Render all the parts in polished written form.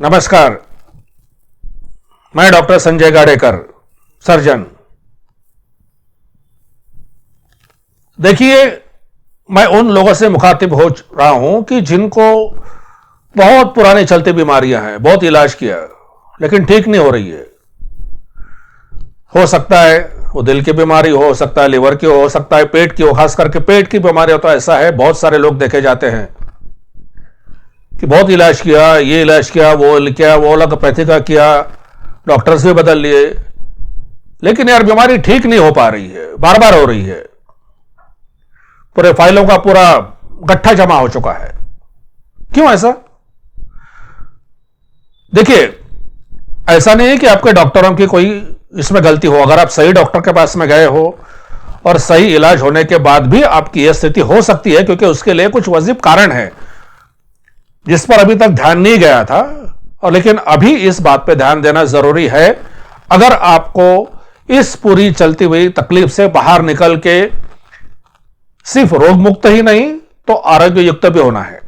नमस्कार। मैं doctor Sanjay Gadekar, surgeon. देखिए, मैं उन लोगों से मुखातिब हो रहा हूं कि जिनको बहुत पुरानी चलती बीमारियां हैं, बहुत इलाज किया लेकिन ठीक नहीं हो रही है। हो सकता है वो दिल की बीमारी हो सकता है लिवर की हो सकता है पेट की हो। खास करके पेट की बीमारी हो तो ऐसा है, बहुत सारे लोग देखे जाते हैं कि बहुत इलाज किया, ये इलाज किया, वो एलोपैथी का किया, डॉक्टर्स भी बदल लिए, लेकिन यार बीमारी ठीक नहीं हो पा रही है, बार बार हो रही है। पूरे फाइलों का पूरा गट्ठा जमा हो चुका है। क्यों ऐसा? देखिए, ऐसा नहीं है कि आपके डॉक्टरों की कोई इसमें गलती हो। अगर आप सही डॉक्टर के पास में गए हो और सही इलाज होने के बाद भी आपकी यह स्थिति हो सकती है, क्योंकि उसके लिए कुछ वजीब कारण है जिस पर अभी तक ध्यान नहीं गया था, और लेकिन अभी इस बात पे ध्यान देना जरूरी है। अगर आपको इस पूरी चलती हुई तकलीफ से बाहर निकल के सिर्फ रोग मुक्त ही नहीं तो आरोग्य युक्त भी होना है।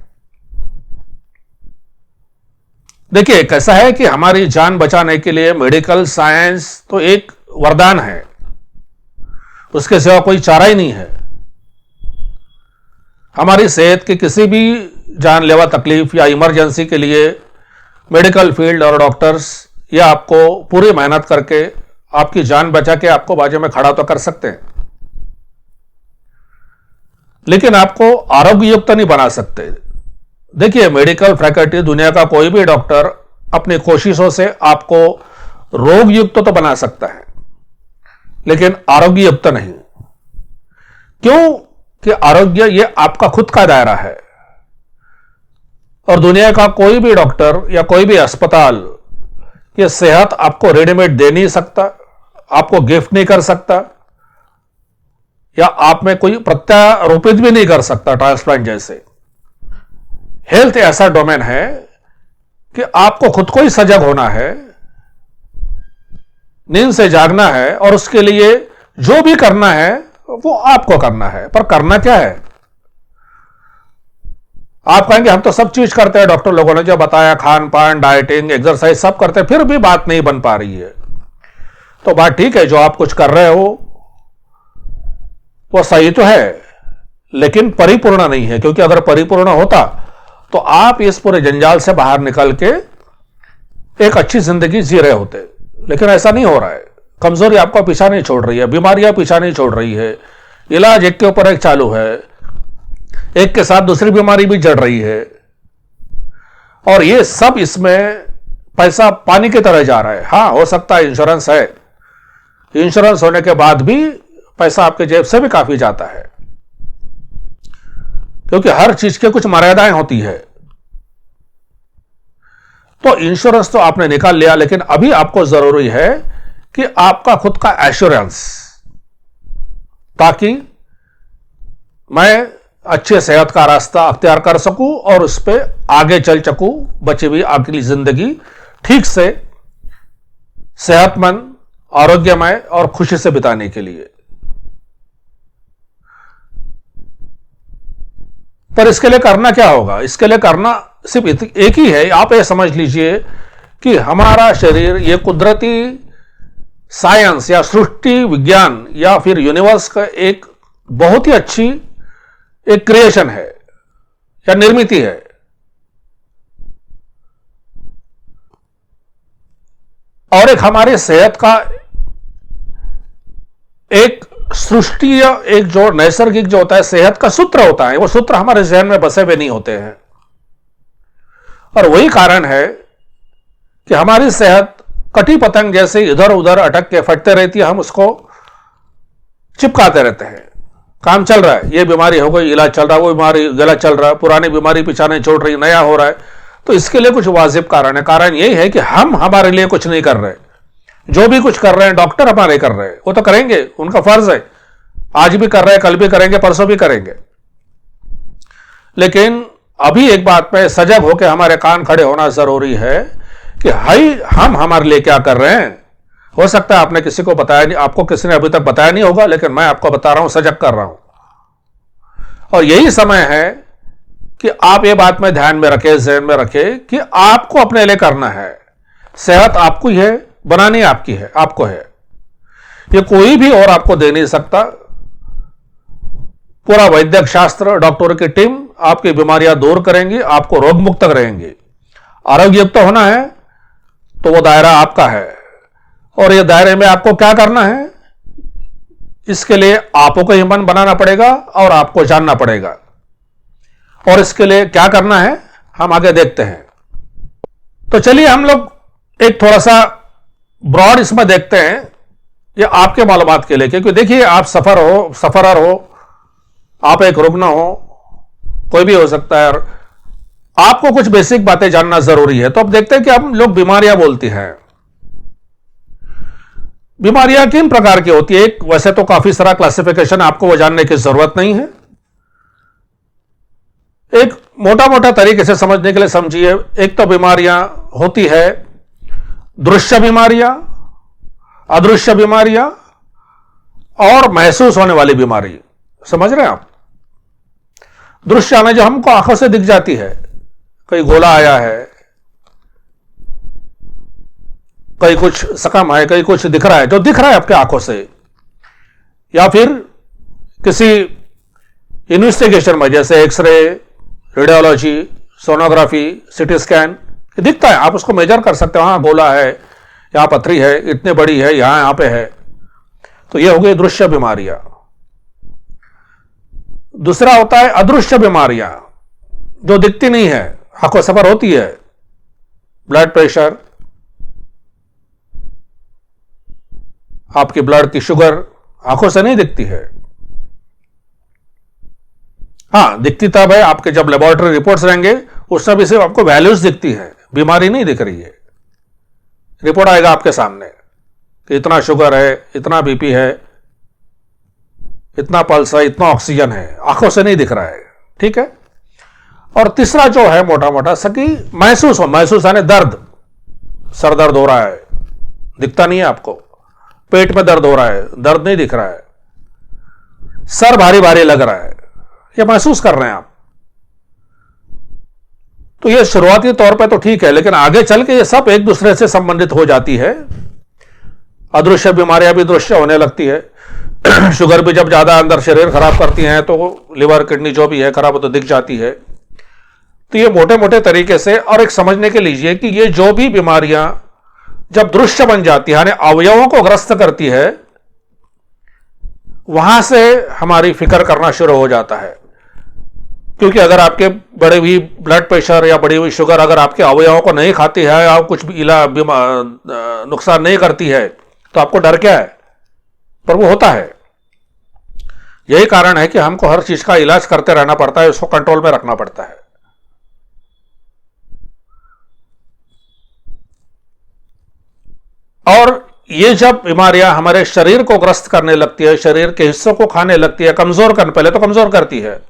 देखिए, कैसा है कि हमारी जान बचाने के लिए मेडिकल साइंस तो एक वरदान है, उसके सिवा कोई चारा ही नहीं है। हमारी सेहत की किसी भी जानलेवा तकलीफ या इमरजेंसी के लिए मेडिकल फील्ड और डॉक्टर्स या आपको पूरी मेहनत करके आपकी जान बचा के आपको बाजू में खड़ा तो कर सकते हैं, लेकिन आपको आरोग्य युक्त नहीं बना सकते। देखिए, मेडिकल फैकल्टी, दुनिया का कोई भी डॉक्टर अपनी कोशिशों से आपको रोग युक्त तो बना सकता है, लेकिन आरोग्य युक्त नहीं। क्यों? कि आरोग्य ये आपका खुद का दायरा है, और दुनिया का कोई भी डॉक्टर या कोई भी अस्पताल ये सेहत आपको रेडीमेड दे नहीं सकता, आपको गिफ्ट नहीं कर सकता, या आप में कोई प्रत्यारोपित भी नहीं कर सकता ट्रांसप्लांट जैसे। हेल्थ ऐसा डोमेन है कि आपको खुद को ही सजग होना है, नींद से जागना है, और उसके लिए जो भी करना है वो आपको करना है। पर करना क्या है? आप कहेंगे हम तो सब चीज करते हैं, डॉक्टर लोगों ने जो बताया, खान पान, डाइटिंग, एक्सरसाइज सब करते हैं, फिर भी बात नहीं बन पा रही है। तो बात ठीक है, जो आप कुछ कर रहे हो वो सही तो है, लेकिन परिपूर्ण नहीं है। क्योंकि अगर परिपूर्ण होता तो आप इस पूरे जंजाल से बाहर निकल के एक अच्छी जिंदगी जी रहे होते, लेकिन ऐसा नहीं हो रहा है। कमजोरी आपको पीछा नहीं छोड़ रही है, बीमारियां पीछा नहीं छोड़ रही है, इलाज एक के ऊपर एक चालू है, एक के साथ दूसरी बीमारी भी जड़ रही है, और ये सब इसमें पैसा पानी की तरह जा रहा है। हां, हो सकता है इंश्योरेंस है, इंश्योरेंस होने के बाद भी पैसा आपके जेब से भी काफी जाता है, क्योंकि हर चीज के कुछ मर्यादाएं होती है। तो इंश्योरेंस तो आपने निकाल लिया, लेकिन अभी आपको जरूरी है कि आपका खुद का एश्योरेंस, ताकि मैं अच्छे सेहत का रास्ता अख्तियार कर सकूं और उस पर आगे चल सकूं, बची हुई अगली जिंदगी ठीक से सेहतमंद, आरोग्यमय और खुशी से बिताने के लिए। पर इसके लिए करना क्या होगा? इसके लिए करना सिर्फ एक ही है। आप ये समझ लीजिए कि हमारा शरीर ये कुदरती साइंस या सृष्टि विज्ञान या फिर यूनिवर्स का एक बहुत ही अच्छी एक क्रिएशन है या निर्मिति है। और एक हमारी सेहत का एक सृष्टि या एक जो नैसर्गिक जो होता है सेहत का सूत्र होता है, वो सूत्र हमारे जहन में बसे हुए नहीं होते हैं। और वही कारण है कि हमारी सेहत कटी पतंग जैसे इधर उधर अटक के फटते रहती है। हम उसको चिपकाते रहते हैं, काम चल रहा है, ये बीमारी हो गई, इलाज चल रहा है, वो बीमारी गलत चल रहा है, पुरानी बीमारी पीछा नहीं छोड़ रही, नया हो रहा है। तो इसके लिए कुछ वाजिब कारण है। कारण यही है कि हम हमारे लिए कुछ नहीं कर रहे। जो भी कुछ कर रहे हैं डॉक्टर हमारे कर रहे हैं, वो तो करेंगे, उनका फर्ज है, आज भी कर रहे हैं, कल भी करेंगे, परसों भी करेंगे। लेकिन अभी एक बात पे सजग होकर हमारे कान खड़े होना जरूरी है कि हाई हम हमारे लिए क्या कर रहे हैं। हो सकता है आपने किसी को बताया नहीं, आपको किसी ने अभी तक बताया नहीं होगा, लेकिन मैं आपको बता रहा हूं, सजग कर रहा हूं। और यही समय है कि आप ये बात में ध्यान में रखें, ज़हन में रखें कि आपको अपने लिए करना है। सेहत आपको ही है, बनानी आपकी है, आपको है, ये कोई भी और आपको दे नहीं सकता। पूरा वैद्यक शास्त्र, डॉक्टरों की टीम आपकी बीमारियां दूर करेंगी, आपको रोग मुक्त करेंगी। आरोग्ययुक्त होना है तो वो दायरा आपका है, और ये दायरे में आपको क्या करना है, इसके लिए आपको को हिम्मत बनाना पड़ेगा और आपको जानना पड़ेगा। और इसके लिए क्या करना है हम आगे देखते हैं। तो चलिए हम लोग एक थोड़ा सा ब्रॉड इसमें देखते हैं, ये आपके मालूमात के लिए, क्योंकि देखिए आप सफरर हो, आप एक रुग्ण हो, कोई भी हो सकता है, और आपको कुछ बेसिक बातें जानना जरूरी है। तो अब देखते हैं कि हम लोग बीमारियां बोलती हैं, बीमारियां किन प्रकार की होती है। एक वैसे तो काफी सारा क्लासिफिकेशन, आपको वो जानने की जरूरत नहीं है। एक मोटा मोटा तरीके से समझने के लिए समझिए। एक तो बीमारियां होती है दृश्य बीमारियां, अदृश्य बीमारियां और महसूस होने वाली बीमारी। समझ रहे हैं आप? दृश्य आने जो हमको आंखों से दिख जाती है, कहीं गोला आया है, कहीं कुछ सकम है, कहीं कुछ दिख रहा है, जो दिख रहा है आपके आंखों से, या फिर किसी इन्वेस्टिगेशन में जैसे x ray, radiology, sonography, CT scan दिखता है, आप उसको मेजर कर सकते हो। हाँ गोला है, यहां पथरी है, इतनी बड़ी है, यहां पे है। तो ये हो गई दृश्य बीमारियां। दूसरा होता है अदृश्य बीमारियां, जो दिखती नहीं है, आंखों से पर होती है। ब्लड प्रेशर, आपकी ब्लड की शुगर आंखों से नहीं दिखती है। हां दिखती तब है आपके जब लेबोरेटरी रिपोर्ट्स रहेंगे, उस समय सिर्फ आपको वैल्यूज दिखती है, बीमारी नहीं दिख रही है। रिपोर्ट आएगा आपके सामने कि इतना शुगर है, इतना बीपी है, इतना पल्स है, इतना ऑक्सीजन है, आंखों से नहीं दिख रहा है। ठीक है। और तीसरा जो है मोटा मोटा सकी महसूस यानी दर्द, सर दर्द हो रहा है, दिखता नहीं है आपको, पेट में दर्द हो रहा है, दर्द नहीं दिख रहा है, सर भारी भारी लग रहा है, ये महसूस कर रहे हैं आप। तो ये शुरुआती तौर पे तो ठीक है, लेकिन आगे चल के ये सब एक दूसरे से संबंधित हो जाती है। अदृश्य बीमारियां भी दृश्य होने लगती है। शुगर भी जब ज्यादा अंदर शरीर खराब करती हैं तो लिवर, किडनी जो भी है खराब हो तो दिख जाती है। तो ये मोटे मोटे तरीके से, और एक समझने के लीजिए कि ये जो भी बीमारियां जब दृश्य बन जाती है, यानी अवयवों को ग्रस्त करती है, वहां से हमारी फिक्र करना शुरू हो जाता है। क्योंकि अगर आपके बड़े हुई ब्लड प्रेशर या बढ़ी हुई शुगर अगर आपके अवयवों को नहीं खाती है या कुछ भी नुकसान नहीं करती है, तो आपको डर क्या है? पर वो होता है। यही कारण है कि हमको हर चीज का इलाज करते रहना पड़ता है, उसको कंट्रोल में रखना पड़ता है। और ये जब बीमारियां हमारे शरीर को ग्रस्त करने लगती है, शरीर के हिस्सों को खाने लगती है, कमजोर करने, पहले तो कमजोर करती है,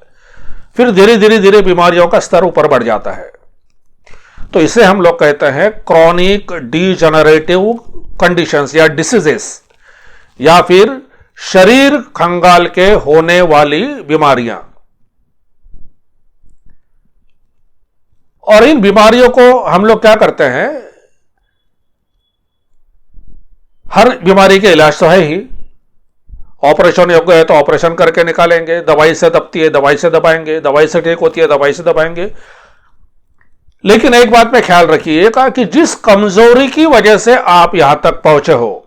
फिर धीरे धीरे धीरे बीमारियों का स्तर ऊपर बढ़ जाता है। तो इसे हम लोग कहते हैं क्रॉनिक डीजनरेटिव कंडीशंस या डिसीजेस, या फिर शरीर खंगाल के होने वाली बीमारियां। और इन बीमारियों को हम लोग क्या करते हैं, हर बीमारी के इलाज तो है ही, ऑपरेशन योग्य है तो ऑपरेशन करके निकालेंगे, दवाई से दबती है दवाई से दबाएंगे, दवाई से ठीक होती है दवाई से दबाएंगे। लेकिन एक बात में ख्याल रखिएगा कि जिस कमजोरी की वजह से आप यहां तक पहुंचे हो,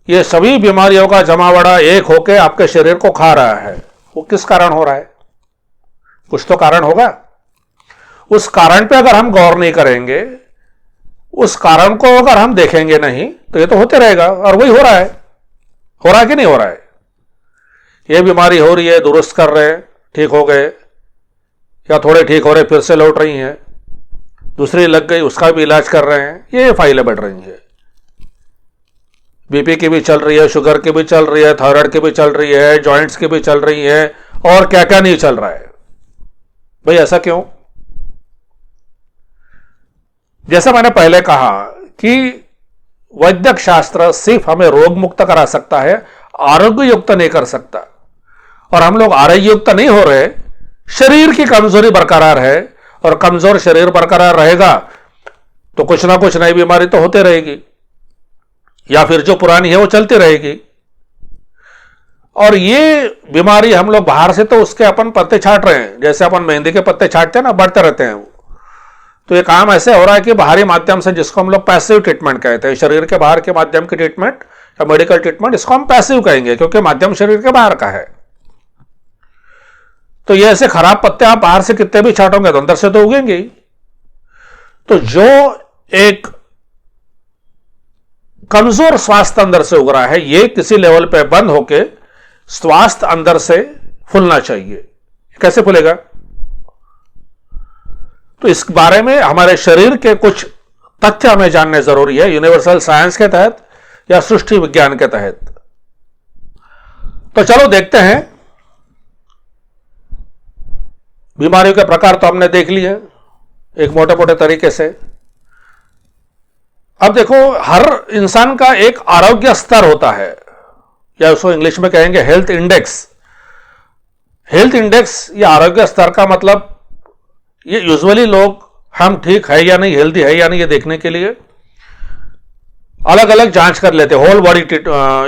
ये सभी बीमारियों का जमावड़ा एक होकर आपके शरीर को खा रहा है। वो किस कारण हो रहा है? कुछ तो कारण होगा। उस कारण पे अगर हम गौर नहीं करेंगे, उस कारण को अगर हम देखेंगे नहीं, तो ये तो होते रहेगा। और वही हो रहा है। हो रहा है कि नहीं हो रहा है? ये बीमारी हो रही है, दुरुस्त कर रहे हैं, ठीक हो गए, या थोड़े ठीक हो रहे फिर से लौट रही हैं, दूसरी लग गई उसका भी इलाज कर रहे हैं, ये फाइलें बढ़ रही हैं। बीपी की भी चल रही है, शुगर की भी चल रही है, थायराइड की भी चल रही है, जॉइंट्स की भी चल रही है, और क्या क्या नहीं चल रहा है। भाई ऐसा क्यों? जैसा मैंने पहले कहा कि वैद्यक शास्त्र सिर्फ हमें रोग मुक्त करा सकता है, आरोग्य युक्त नहीं कर सकता। और हम लोग आरोग्य युक्त नहीं हो रहे, शरीर की कमजोरी बरकरार है, और कमजोर शरीर बरकरार रहेगा तो कुछ ना कुछ नई बीमारी तो होते रहेगी, या फिर जो पुरानी है वो चलती रहेगी। और ये बीमारी हम लोग बाहर से तो उसके अपन पत्ते छाट रहे हैं, जैसे अपन मेहंदी के पत्ते छाटते हैं ना, बढ़ते रहते हैं। तो ये काम ऐसे हो रहा है कि बाहरी माध्यम से, जिसको हम लोग पैसिव ट्रीटमेंट कहते हैं, शरीर के बाहर के माध्यम की ट्रीटमेंट या मेडिकल ट्रीटमेंट, इसको हम पैसिव कहेंगे क्योंकि माध्यम शरीर के बाहर का है। तो ये ऐसे खराब पत्ते आप बाहर से कितने भी छाटोगे तो अंदर से तो उगेंगे ही। तो जो एक कमजोर स्वास्थ्य अंदर से उग रहा है, ये किसी लेवल पे बंद होके स्वास्थ्य अंदर से फूलना चाहिए। कैसे फूलेगा? तो इस बारे में हमारे शरीर के कुछ तथ्य हमें जानने जरूरी है, यूनिवर्सल साइंस के तहत या सृष्टि विज्ञान के तहत। तो चलो देखते हैं। बीमारियों के प्रकार तो हमने देख लिए एक मोटे मोटे तरीके से। अब देखो, हर इंसान का एक आरोग्य स्तर होता है, या उसको इंग्लिश में कहेंगे हेल्थ इंडेक्स। हेल्थ इंडेक्स या आरोग्य स्तर का मतलब, ये यूजुअली लोग हम ठीक है या नहीं, हेल्दी है या नहीं, ये देखने के लिए अलग अलग जांच कर लेते हैं। Whole body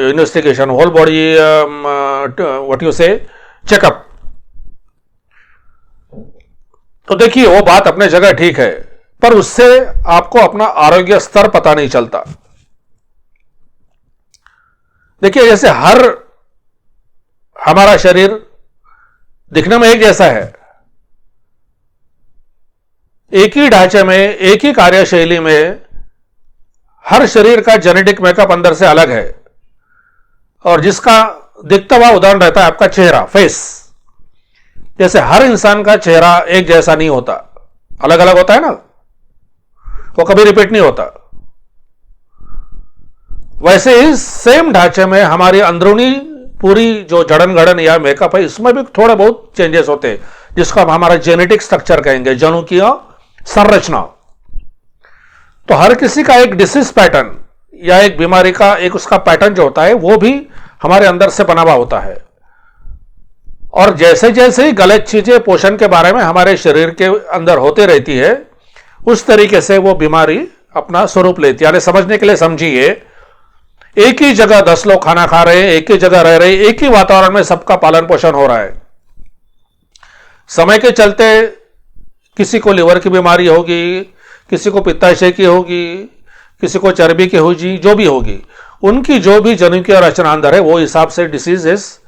investigation, whole body what you say checkup. तो देखिए, वो बात अपने जगह ठीक है, पर उससे आपको अपना आरोग्य स्तर पता नहीं चलता। देखिए, जैसे हमारा शरीर दिखने में एक जैसा है, एक ही ढांचे में, एक ही कार्यशैली में, हर शरीर का जेनेटिक मेकअप अंदर से अलग है। और जिसका दिखता हुआ उदाहरण रहता है आपका चेहरा, फेस। जैसे हर इंसान का चेहरा एक जैसा नहीं होता, अलग अलग होता है ना, वो कभी रिपीट नहीं होता। वैसे ही सेम ढांचे में हमारी अंदरूनी पूरी जो जड़न गड़न या मेकअप है, इसमें भी थोड़े बहुत चेंजेस होते हैं, जिसको हम हमारा जेनेटिक स्ट्रक्चर कहेंगे, जनुकीय संरचना। तो हर किसी का एक डिसीज पैटर्न या एक बीमारी का एक उसका पैटर्न जो होता है, वो भी हमारे अंदर से बना हुआ होता है। और जैसे जैसे ही गलत चीजें पोषण के बारे में हमारे शरीर के अंदर होती रहती है, उस तरीके से वो बीमारी अपना स्वरूप लेती है। यानी समझने के लिए समझिए, एक ही जगह 10 लोग खाना खा रहे हैं, एक ही जगह रह रहे हैं, एक ही वातावरण में सबका पालन पोषण हो रहा है। समय के चलते किसी को लिवर की बीमारी होगी, किसी को पित्ताशय की होगी, किसी को चर्बी की होगी, जो भी होगी, उनकी जो भी जनुकीय रचना अंदर है, वो हिसाब से डिसीजेस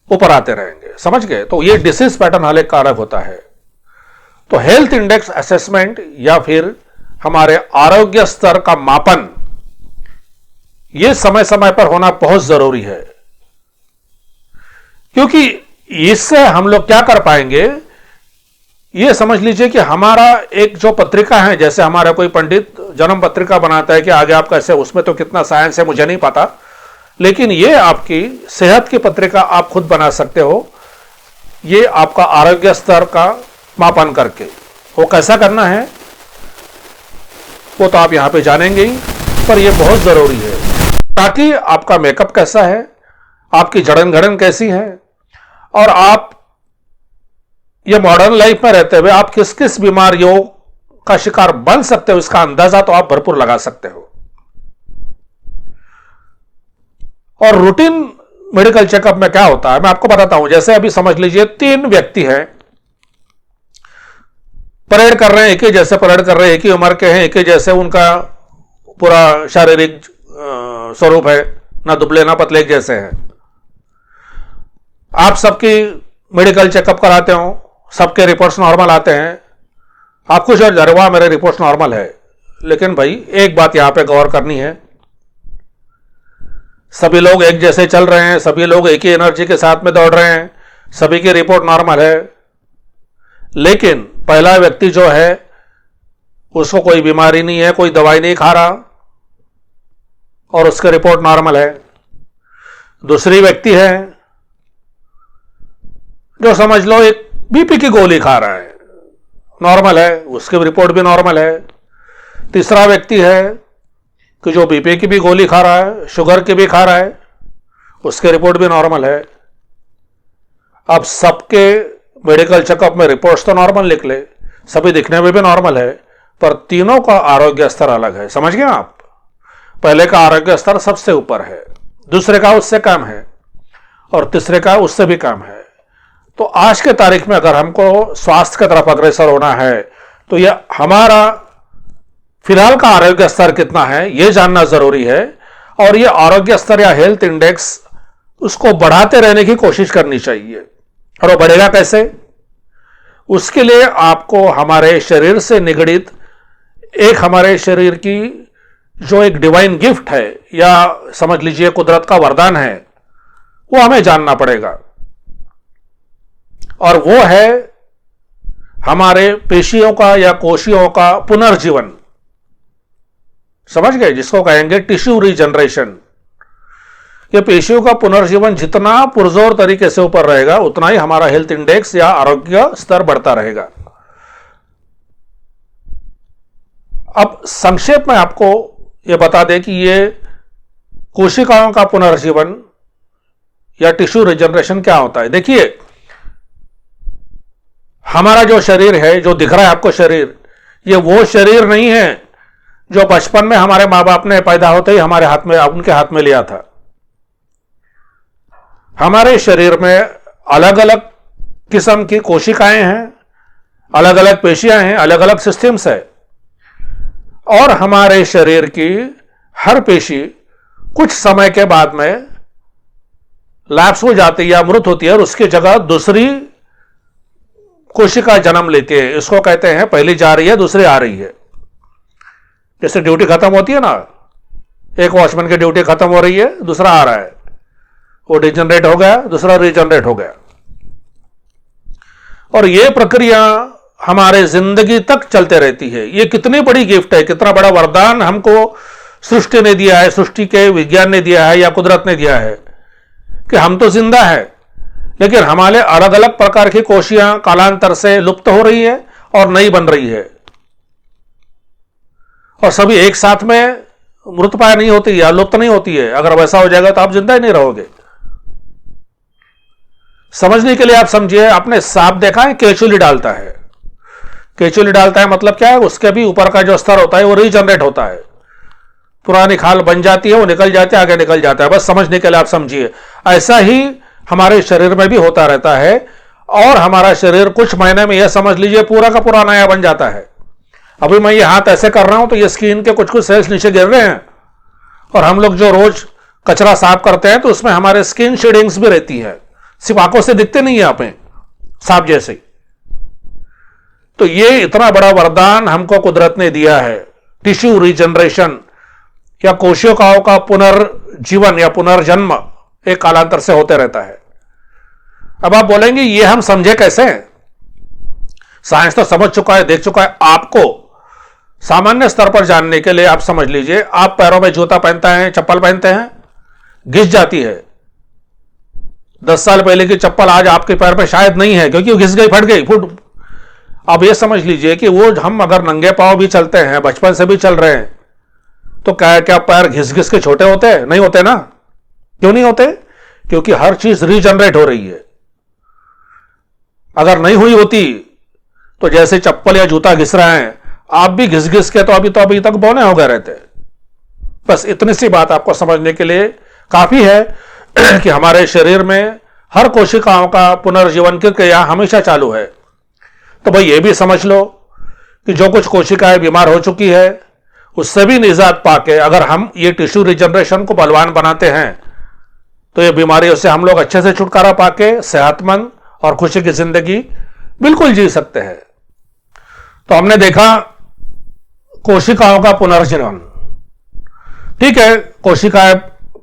ऊपर आते रहेंगे। समझ गए? तो ये डिसीज पैटर्न हर एक कारक होता है। तो हेल्थ इंडेक्स असेसमेंट या फिर हमारे आरोग्य स्तर का मापन, यह समय समय पर होना बहुत जरूरी है, क्योंकि इससे हम लोग क्या कर पाएंगे, यह समझ लीजिए कि हमारा एक जो पत्रिका है, जैसे हमारा कोई पंडित जन्म पत्रिका बनाता है कि आगे आप कैसे, उसमें तो कितना साइंस है मुझे नहीं पता, लेकिन यह आपकी सेहत की पत्रिका आप खुद बना सकते हो, यह आपका आरोग्य स्तर का मापन करके। वो कैसा करना है वो तो आप यहां पे जानेंगे ही, पर यह बहुत जरूरी है, ताकि आपका मेकअप कैसा है, आपकी जड़न घड़न कैसी है, और आप ये मॉडर्न लाइफ में रहते हुए आप किस किस बीमारियों का शिकार बन सकते हो, इसका अंदाजा तो आप भरपूर लगा सकते हो। और रूटीन मेडिकल चेकअप में क्या होता है मैं आपको बताता हूं। जैसे अभी समझ लीजिए 3 व्यक्ति हैं, परेड कर रहे हैं, एक ही जैसे परेड कर रहे हैं, एक ही उम्र के हैं, एक ही जैसे उनका पूरा शारीरिक स्वरूप है, ना दुबले ना पतले, एक जैसे हैं। आप सबकी मेडिकल चेकअप कराते हो, सबके रिपोर्ट्स नॉर्मल आते हैं, आप खुश और जरवा मेरे रिपोर्ट्स नॉर्मल है। लेकिन भाई एक बात यहां पे गौर करनी है, सभी लोग एक जैसे चल रहे हैं, सभी लोग एक ही एनर्जी के साथ में दौड़ रहे हैं, सभी की रिपोर्ट नॉर्मल है, लेकिन पहला व्यक्ति जो है उसको कोई बीमारी नहीं है, कोई दवाई नहीं खा रहा और उसकी रिपोर्ट नॉर्मल है। दूसरी व्यक्ति है जो समझ लो एक बीपी की गोली खा रहा है, नॉर्मल है, उसकी रिपोर्ट भी नॉर्मल है। तीसरा व्यक्ति है कि जो बीपी की भी गोली खा रहा है, शुगर की भी खा रहा है, उसकी रिपोर्ट भी नॉर्मल है। अब सबके मेडिकल चेकअप में रिपोर्ट्स तो नॉर्मल निकले, सभी दिखने में भी नॉर्मल है, पर तीनों का आरोग्य स्तर अलग है। समझ गए आप? पहले का आरोग्य स्तर सबसे ऊपर है, दूसरे का उससे कम है, और तीसरे का उससे भी कम है। तो आज के तारीख में अगर हमको स्वास्थ्य की तरफ अग्रसर होना है तो यह हमारा फिलहाल का आरोग्य स्तर कितना है यह जानना जरूरी है, और यह आरोग्य स्तर या हेल्थ इंडेक्स उसको बढ़ाते रहने की कोशिश करनी चाहिए। और वो बढ़ेगा कैसे? उसके लिए आपको हमारे शरीर से निगड़ित एक हमारे शरीर की जो एक डिवाइन गिफ्ट है, या समझ लीजिए कुदरत का वरदान है, वो हमें जानना पड़ेगा। और वो है हमारे पेशियों का या कोशियों का पुनर्जीवन। समझ गए? जिसको कहेंगे टिश्यू रीजनरेशन। ये पेशियों का पुनर्जीवन जितना पुरजोर तरीके से ऊपर रहेगा उतना ही हमारा हेल्थ इंडेक्स या आरोग्य स्तर बढ़ता रहेगा। अब संक्षेप में आपको यह बता दें कि ये कोशिकाओं का पुनर्जीवन या टिश्यू रिजनरेशन क्या होता है। देखिए, हमारा जो शरीर है, जो दिख रहा है आपको शरीर, ये वो शरीर नहीं है जो बचपन में हमारे मां बाप ने पैदा होते ही हमारे हाथ में, उनके हाथ में लिया था। हमारे शरीर में अलग अलग किस्म की कोशिकाएं हैं, अलग अलग पेशियां हैं, अलग अलग सिस्टम्स है, और हमारे शरीर की हर पेशी कुछ समय के बाद में लैप्स हो जाती है या मृत होती है, और उसकी जगह दूसरी कोशिका जन्म लेती है। इसको कहते हैं पहली जा रही है, दूसरी आ रही है। जैसे ड्यूटी खत्म होती है ना, एक वॉचमैन की ड्यूटी खत्म हो रही है, दूसरा आ रहा है, वो डिजनरेट हो गया, दूसरा रीजनरेट हो गया। और यह प्रक्रिया हमारे जिंदगी तक चलते रहती है। यह कितनी बड़ी गिफ्ट है, कितना बड़ा वरदान हमको सृष्टि ने दिया है, सृष्टि के विज्ञान ने दिया है या कुदरत ने दिया है, कि हम तो जिंदा है, लेकिन हमारे अलग अलग प्रकार की कोशियां कालांतर से लुप्त हो रही है और नई बन रही है, और सभी एक साथ में मृतप्राय नहीं होती या लुप्त नहीं होती है। अगर वैसा हो जाएगा तो आप जिंदा ही नहीं रहोगे। समझने के लिए आप समझिए, आपने सांप देखा है केचुली डालता है। केचुली डालता है मतलब क्या है? उसके भी ऊपर का जो स्तर होता है वो रीजनरेट होता है, पुरानी खाल बन जाती है, वो निकल जाती है, आगे निकल जाता है। बस समझने के लिए आप समझिए, ऐसा ही हमारे शरीर में भी होता रहता है, और हमारा शरीर कुछ महीने में यह समझ लीजिए पूरा का पूरा नया बन जाता है। अभी मैं ये हाथ ऐसे कर रहा हूं तो ये स्किन के कुछ कुछ सेल्स नीचे गिर रहे हैं, और हम लोग जो रोज कचरा साफ करते हैं तो उसमें हमारे स्किन शेडिंग्स भी रहती है, सिर्फ आंखों से दिखते नहीं है आप सांप जैसे। तो ये इतना बड़ा वरदान हमको कुदरत ने दिया है, टिश्यू रीजनरेशन या कोशिकाओं का पुनर्जीवन या पुनर्जन्म एक कालांतर से होते रहता है। अब आप बोलेंगे ये हम समझे कैसे? साइंस तो समझ चुका है, देख चुका है। आपको सामान्य स्तर पर जानने के लिए आप समझ लीजिए, आप पैरों में जूता पहनते हैं, चप्पल पहनते हैं, घिस जाती है। 10 साल पहले की चप्पल आज आपके पैर में शायद नहीं है, क्योंकि वो घिस गई, फट गई, फुट। अब ये समझ लीजिए कि वो हम अगर नंगे पांव भी चलते हैं, बचपन से भी चल रहे हैं, तो क्या पैर घिस घिस के छोटे होते हैं? नहीं होते ना। क्यों नहीं होते? क्योंकि हर चीज रीजनरेट हो रही है। अगर नहीं हुई होती तो जैसे चप्पल या जूता घिस रहे हैं, आप भी घिस घिस के तो अभी तक बौने हो गए रहते। बस इतनी सी बात आपको समझने के लिए काफी है कि हमारे शरीर में हर कोशिकाओं का पुनर्जीवन की क्रिया हमेशा चालू है। तो भाई ये भी समझ लो कि जो कुछ कोशिकाएं बीमार हो चुकी है उससे भी निजात पाके अगर हम ये टिश्यू रिजनरेशन को बलवान बनाते हैं तो ये बीमारियों से हम लोग अच्छे से छुटकारा पाके सेहतमंद और खुशी की जिंदगी बिल्कुल जी सकते हैं। तो हमने देखा कोशिकाओं का पुनर्जीवन। ठीक है, कोशिकाएं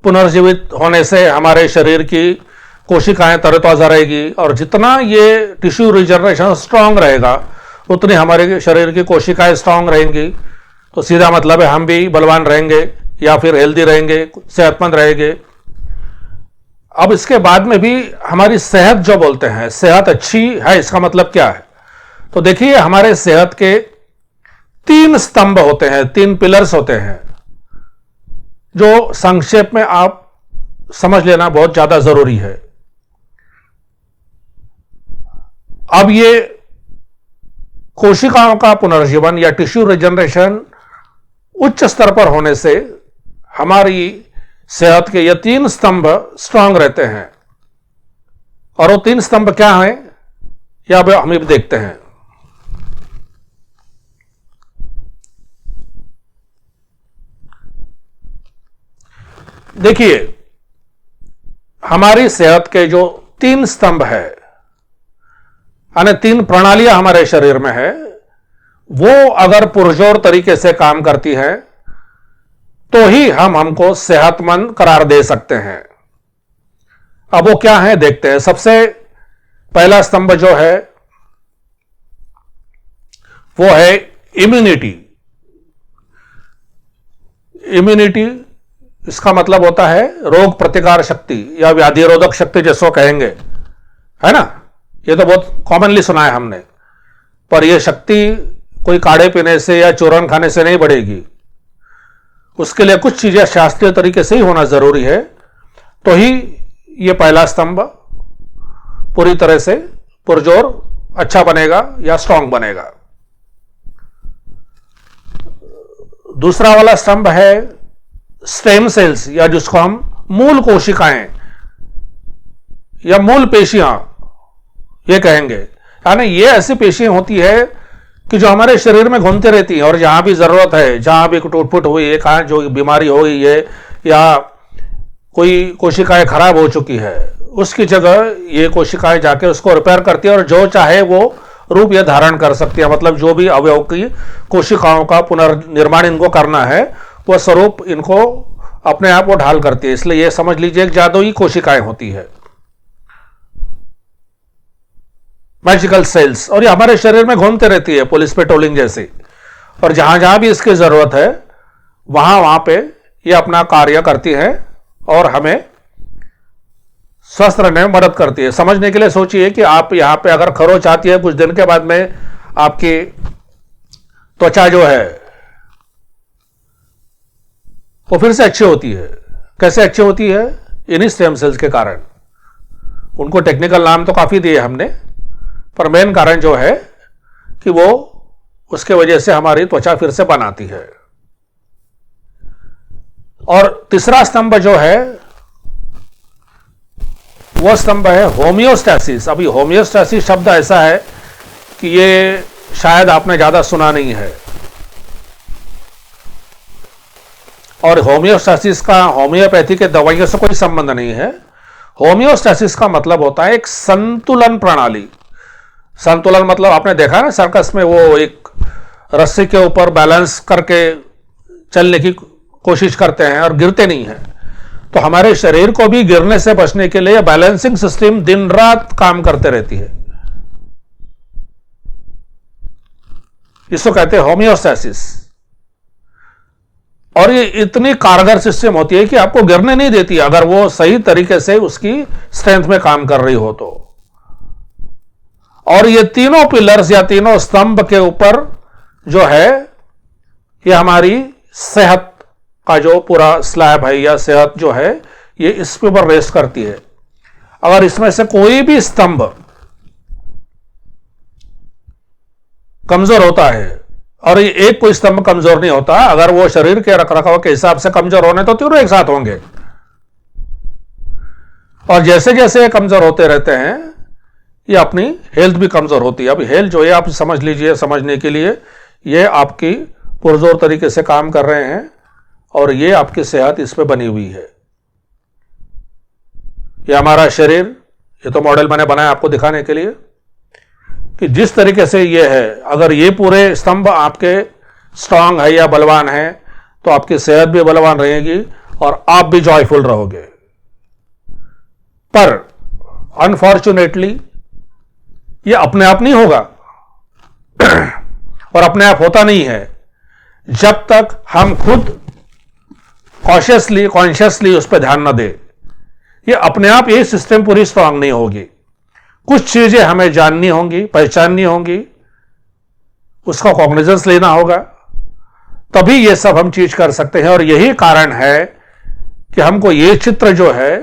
पुनर्जीवित होने से हमारे शरीर की कोशिकाएं तरोताजा रहेगी, और जितना ये टिश्यू रिजनरेशन स्ट्रांग रहेगा उतनी हमारे शरीर की कोशिकाएं स्ट्रांग रहेंगी। तो सीधा मतलब है हम भी बलवान रहेंगे या फिर हेल्दी रहेंगे, सेहतमंद रहेंगे। अब इसके बाद में भी हमारी सेहत जो बोलते हैं, सेहत अच्छी है, इसका मतलब क्या है? तो देखिए, हमारे सेहत के 3 स्तंभ होते हैं, 3 पिलर्स होते हैं, जो संक्षेप में आप समझ लेना बहुत ज्यादा जरूरी है। अब ये कोशिकाओं का पुनर्जीवन या टिश्यू रिजनरेशन उच्च स्तर पर होने से हमारी सेहत के ये 3 स्तंभ स्ट्रांग रहते हैं। और वो 3 स्तंभ क्या हैं, या हम भी देखते हैं। देखिए, हमारी सेहत के जो 3 स्तंभ है, यानी 3 प्रणालियां हमारे शरीर में है, वो अगर पुरजोर तरीके से काम करती है तो ही हमको सेहतमंद करार दे सकते हैं। अब वो क्या है देखते हैं। सबसे पहला स्तंभ जो है वो है इम्यूनिटी। इम्यूनिटी इसका मतलब होता है रोग प्रतिकार शक्ति या व्याधिरोधक शक्ति जिसको कहेंगे, है ना। ये तो बहुत कॉमनली सुना है हमने, पर यह शक्ति कोई काढ़े पीने से या चूरन खाने से नहीं बढ़ेगी। उसके लिए कुछ चीजें शास्त्रीय तरीके से ही होना जरूरी है, तो ही यह पहला स्तंभ पूरी तरह से पुरजोर अच्छा बनेगा या स्ट्रांग बनेगा। दूसरा वाला स्तंभ है स्टेम सेल्स, या जिसको हम मूल कोशिकाएं या मूल पेशियां ये कहेंगे। यानी ये ऐसी पेशियां होती है कि जो हमारे शरीर में घूमती रहती हैं, और जहां भी जरूरत है, जहां भी टूट-फूट हुई है, कहां जो बीमारी हो गई है या कोई कोशिकाएं खराब हो चुकी है, उसकी जगह ये कोशिकाएं जाके उसको रिपेयर करती है और जो चाहे वो रूप यह धारण कर सकती है। मतलब जो भी अवयव की कोशिकाओं का पुनर्निर्माण इनको करना है, वह स्वरूप इनको अपने आप वो ढाल करती है। इसलिए यह समझ लीजिए एक जादुई कोशिकाएं होती है, मैजिकल सेल्स, और ये हमारे शरीर में घूमते रहती है पुलिस पेट्रोलिंग जैसे, और जहां जहां भी इसकी जरूरत है वहां वहां पे ये अपना कार्य करती है और हमें स्वस्थ रहने में मदद करती है। समझने के लिए सोचिए कि आप यहां पे अगर खरोच आती है, कुछ दिन के बाद में आपकी त्वचा जो है वो फिर से अच्छी होती है। कैसे अच्छी होती है? इन्हीं स्टेम सेल्स के कारण। उनको टेक्निकल नाम तो काफी दिए हमने, पर मेन कारण जो है कि वो उसके वजह से हमारी त्वचा फिर से बनाती है। और तीसरा स्तंभ जो है वो स्तंभ है होमियोस्टैसिस। अभी होमियोस्टैसिस शब्द ऐसा है कि ये शायद आपने ज्यादा सुना नहीं है, और होमियोस्टैसिस का होम्योपैथी के दवाइयों से कोई संबंध नहीं है। होमियोस्टैसिस का मतलब होता है एक संतुलन प्रणाली। संतुलन मतलब आपने देखा ना सर्कस में, वो एक रस्सी के ऊपर बैलेंस करके चलने की कोशिश करते हैं और गिरते नहीं हैं। तो हमारे शरीर को भी गिरने से बचने के लिए बैलेंसिंग सिस्टम दिन रात काम करते रहती है। इसको कहते हैं होमियोस्टैसिस। और ये इतनी कारगर सिस्टम होती है कि आपको गिरने नहीं देती, अगर वो सही तरीके से उसकी स्ट्रेंथ में काम कर रही हो तो। और ये तीनों पिलर्स या तीनों स्तंभ के ऊपर जो है ये हमारी सेहत का जो पूरा स्लैब है या सेहत जो है ये इसके ऊपर रेस्ट करती है। अगर इसमें से कोई भी स्तंभ कमजोर होता है, और ये एक कोई स्तंभ कमजोर नहीं होता, अगर वो शरीर के रखरखाव के हिसाब से कमजोर होने तो तीनों एक साथ होंगे। और जैसे जैसे ये कमजोर होते रहते हैं ये अपनी हेल्थ भी कमजोर होती है। अभी हेल्थ जो है आप समझ लीजिए, समझने के लिए ये आपकी पुरजोर तरीके से काम कर रहे हैं और ये आपकी सेहत इस पे बनी हुई है। ये हमारा शरीर, ये तो मॉडल मैंने बनाया आपको दिखाने के लिए कि जिस तरीके से ये है, अगर ये पूरे स्तंभ आपके स्ट्रांग है या बलवान है तो आपकी सेहत भी बलवान रहेगी और आप भी जॉयफुल रहोगे। पर अनफॉर्चुनेटली ये अपने आप नहीं होगा और अपने आप होता नहीं है जब तक हम खुद कॉन्शियसली उस पर ध्यान न दे। ये अपने आप ये सिस्टम पूरी स्ट्रांग नहीं होगी। कुछ चीजें हमें जाननी होंगी, पहचाननी होंगी, उसका कॉग्निजेंस लेना होगा, तभी ये सब हम चीज कर सकते हैं। और यही कारण है कि हमको ये चित्र जो है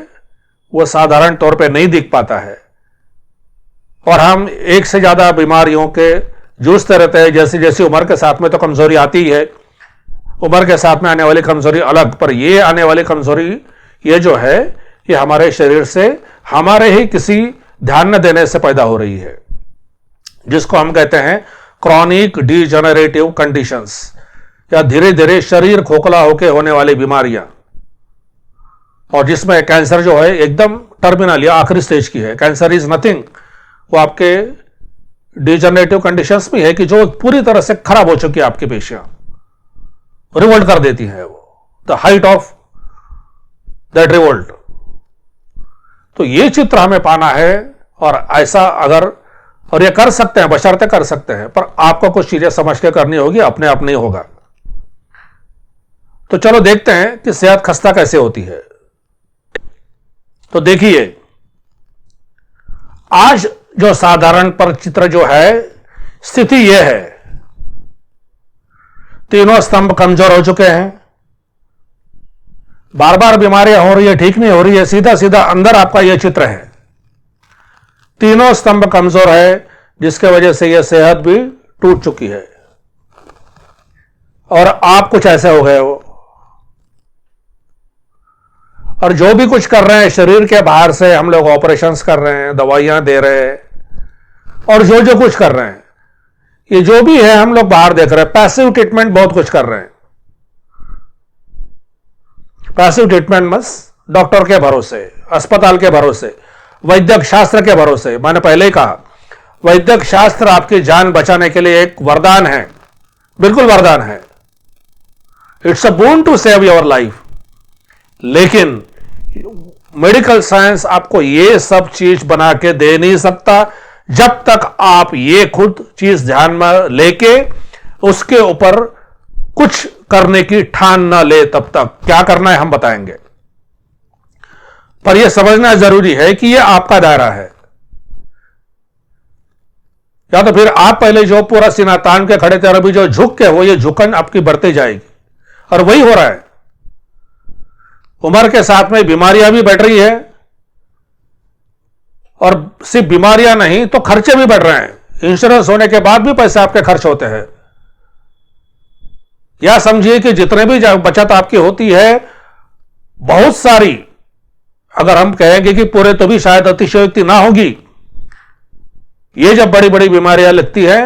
वो साधारण तौर पे नहीं दिख पाता है। और हम एक से ज्यादा बीमारियों के जूझते रहते हैं। जैसे जैसे उम्र के साथ में तो कमजोरी आती ही है, उम्र के साथ में आने वाली कमजोरी अलग, पर ये आने वाली कमजोरी ये जो है ये हमारे शरीर से, हमारे ही किसी ध्यान न देने से पैदा हो रही है, जिसको हम कहते हैं क्रॉनिक डिजेनरेटिव कंडीशंस, या धीरे धीरे शरीर खोखला होकर होने वाली बीमारियां, और जिसमें कैंसर जो है एकदम टर्मिनल या आखिरी स्टेज की है। कैंसर इज नथिंग, वो आपके डिजेनरेटिव कंडीशंस में है कि जो पूरी तरह से खराब हो चुकी है, आपकी पेशियां रिवोल्ट कर देती है, वो the height of that revolt. तो ये चित्र हमें पाना है, और ऐसा अगर, और ये कर सकते हैं, बशर्ते कर सकते हैं, पर आपको कुछ चीजें समझ के करनी होगी, अपने आप नहीं होगा। तो चलो देखते हैं कि सेहत खस्ता कैसे होती है। तो देखिए, आज जो साधारण पर चित्र जो है, स्थिति यह है, तीनों स्तंभ कमजोर हो चुके हैं, बार बार बीमारियां हो रही है, ठीक नहीं हो रही है, सीधा सीधा अंदर आपका यह चित्र है, तीनों स्तंभ कमजोर है, जिसके वजह से यह सेहत भी टूट चुकी है, और आप कुछ ऐसे हो गए हो। और जो भी कुछ कर रहे हैं शरीर के बाहर से, हम लोग ऑपरेशंस कर रहे हैं, दवाइयां दे रहे हैं, और जो जो कुछ कर रहे हैं, ये जो भी है हम लोग बाहर देख रहे हैं, पैसिव ट्रीटमेंट बहुत कुछ कर रहे हैं। पैसिव ट्रीटमेंट बस डॉक्टर के भरोसे, अस्पताल के भरोसे, वैद्यक शास्त्र के भरोसे। मैंने पहले ही कहा, वैद्यक शास्त्र आपकी जान बचाने के लिए एक वरदान है, बिल्कुल वरदान है। It's a boon to save your life. लेकिन मेडिकल साइंस आपको यह सब चीज बना के दे नहीं सकता जब तक आप ये खुद चीज ध्यान में लेके उसके ऊपर कुछ करने की ठान ना ले। तब तक क्या करना है हम बताएंगे, पर यह समझना जरूरी है कि यह आपका दायरा है। या तो फिर आप पहले जो पूरा सीना तान के खड़े थे और अभी जो झुक के, वो ये झुकन आपकी बढ़ती जाएगी, और वही हो रहा है। उम्र के साथ में बीमारियां भी बढ़ रही है, और सिर्फ बीमारियां नहीं तो खर्चे भी बढ़ रहे हैं। इंश्योरेंस होने के बाद भी पैसे आपके खर्च होते हैं। या समझिए कि जितने भी बचत आपकी होती है, बहुत सारी, अगर हम कहेंगे कि पूरे, तो भी शायद अतिशयोक्ति ना होगी। ये जब बड़ी बड़ी बीमारियां लगती है,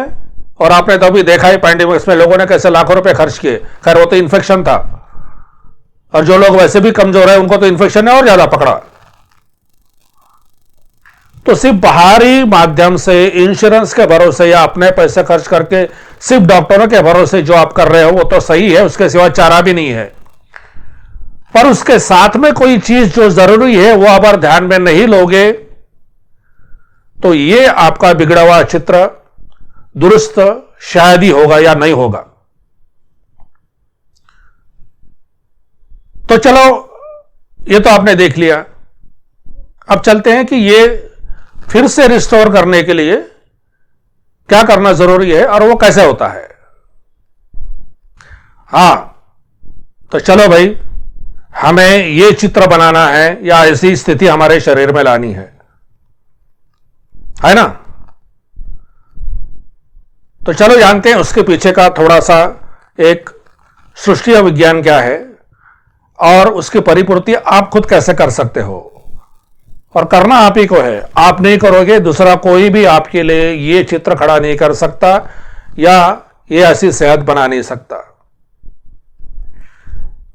और आपने तो अभी देखा ही पैंडेमिक्स में लोगों ने कैसे लाखों रुपए खर्च किए। खैर वो तो इन्फेक्शन था, और जो लोग वैसे भी कमजोर है उनको तो इन्फेक्शन ने और ज्यादा पकड़ा। तो सिर्फ बाहरी माध्यम से, इंश्योरेंस के भरोसे या अपने पैसे खर्च करके सिर्फ डॉक्टरों के भरोसे जो आप कर रहे हो वो तो सही है, उसके सिवा चारा भी नहीं है। पर उसके साथ में कोई चीज जो जरूरी है वो अगर ध्यान में नहीं लोगे तो ये आपका बिगड़ा हुआ चित्र दुरुस्त शायद ही होगा या नहीं होगा। तो चलो, ये तो आपने देख लिया। अब चलते हैं कि ये फिर से रिस्टोर करने के लिए क्या करना जरूरी है और वो कैसे होता है। हां, तो चलो भाई, हमें ये चित्र बनाना है या ऐसी स्थिति हमारे शरीर में लानी है ना। तो चलो जानते हैं उसके पीछे का थोड़ा सा एक सृष्टि विज्ञान क्या है, और उसकी परिपूर्ति आप खुद कैसे कर सकते हो। और करना आप ही को है, आप नहीं करोगे दूसरा कोई भी आपके लिए ये चित्र खड़ा नहीं कर सकता, या ये ऐसी सेहत बना नहीं सकता।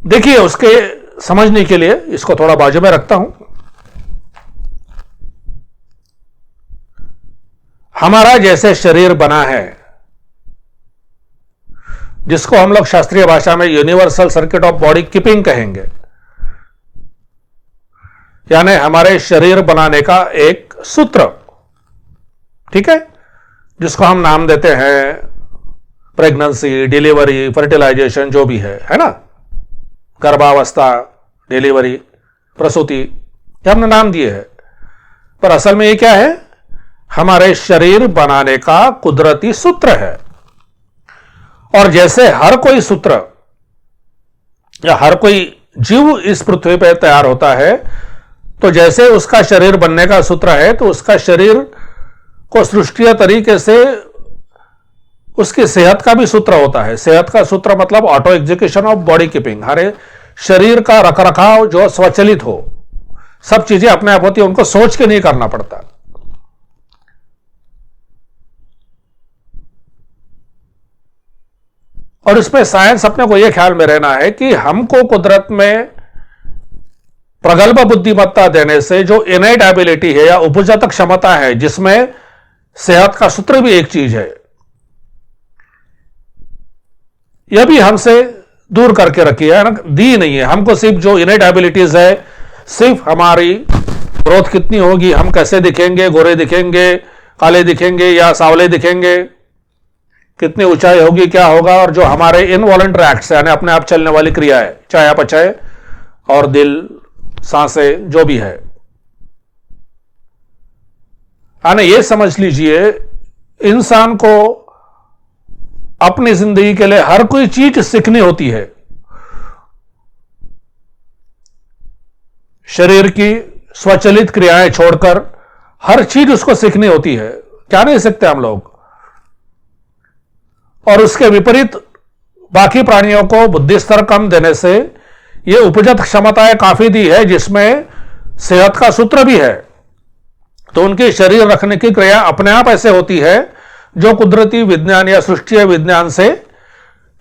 देखिए, उसके समझने के लिए इसको थोड़ा बाजू में रखता हूं। हमारा जैसे शरीर बना है, जिसको हम लोग शास्त्रीय भाषा में universal circuit of body keeping कहेंगे, यानी हमारे शरीर बनाने का एक सूत्र, ठीक है, जिसको हम नाम देते हैं प्रेगनेंसी, डिलीवरी, फर्टिलाइजेशन, जो भी है ना, गर्भावस्था, डिलीवरी, प्रसूति, ये हमने नाम दिए हैं। पर असल में ये क्या है? हमारे शरीर बनाने का कुदरती सूत्र है। और जैसे हर कोई सूत्र या हर कोई जीव इस पृथ्वी पर तैयार होता है, तो जैसे उसका शरीर बनने का सूत्र है, तो उसका शरीर को सृष्टीय तरीके से उसकी सेहत का भी सूत्र होता है। सेहत का सूत्र मतलब auto execution of body keeping, हरे शरीर का रखरखाव जो स्वचालित हो, सब चीजें अपने आप होती है, उनको सोच के नहीं करना पड़ता। और इसमें साइंस अपने को यह ख्याल में रहना है कि हमको कुदरत में प्रगल्भ बुद्धिमत्ता देने से जो इनेट एबिलिटी है या उपजत क्षमता है, जिसमें सेहत का सूत्र भी एक चीज है, यह भी हमसे दूर करके रखी है ना, दी नहीं है हमको। सिर्फ जो इनेट एबिलिटीज है, सिर्फ हमारी ग्रोथ कितनी होगी, हम कैसे दिखेंगे, गोरे दिखेंगे, काले दिखेंगे या सांवले दिखेंगे, कितनी ऊंचाई होगी, क्या होगा, और जो हमारे इनवॉलंटरी एक्ट्स यानी अपने आप चलने वाली क्रियाएं, चयापचय और दिल, सांसें, जो भी है, यानी ये समझ लीजिए इंसान को अपनी जिंदगी के लिए हर कोई चीज सीखनी होती है। शरीर की स्वचालित क्रियाएं छोड़कर हर चीज उसको सीखनी होती है। क्या नहीं सीखते हम लोग? और उसके विपरीत बाकी प्राणियों को बुद्धि स्तर कम देने से ये उपजत क्षमताएं काफी दी है, जिसमें सेहत का सूत्र भी है। तो उनके शरीर रखने की क्रिया अपने आप ऐसे होती है जो कुदरती विज्ञान या सृष्टीय विज्ञान से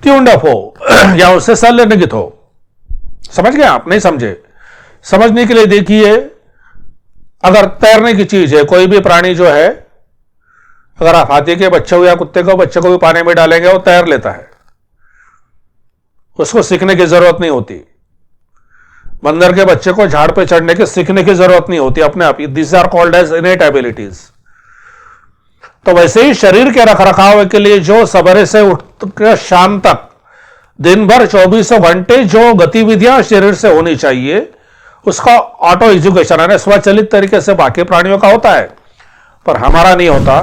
ट्यून्ड अप हो या उससे संलग्नित हो। समझ गए आप? नहीं समझे? समझने के लिए देखिए, अगर तैरने की चीज है, कोई भी प्राणी जो है, अगर आप हाथी के बच्चे को या कुत्ते को बच्चे को भी पानी में डालेंगे वो तैर लेता है, उसको सीखने की जरूरत नहीं होती। बंदर के बच्चे को झाड़ पे चढ़ने की सीखने की जरूरत नहीं होती, अपने आप ही। This are called as innate abilities. तो वैसे ही शरीर के रखरखाव के लिए जो सवेरे से उठकर शाम तक दिन भर 24 घंटे जो गतिविधियां शरीर से होनी चाहिए, उसका ऑटो एजुकेशन है, स्वचालित तरीके से बाकी प्राणियों का होता है, पर हमारा नहीं होता।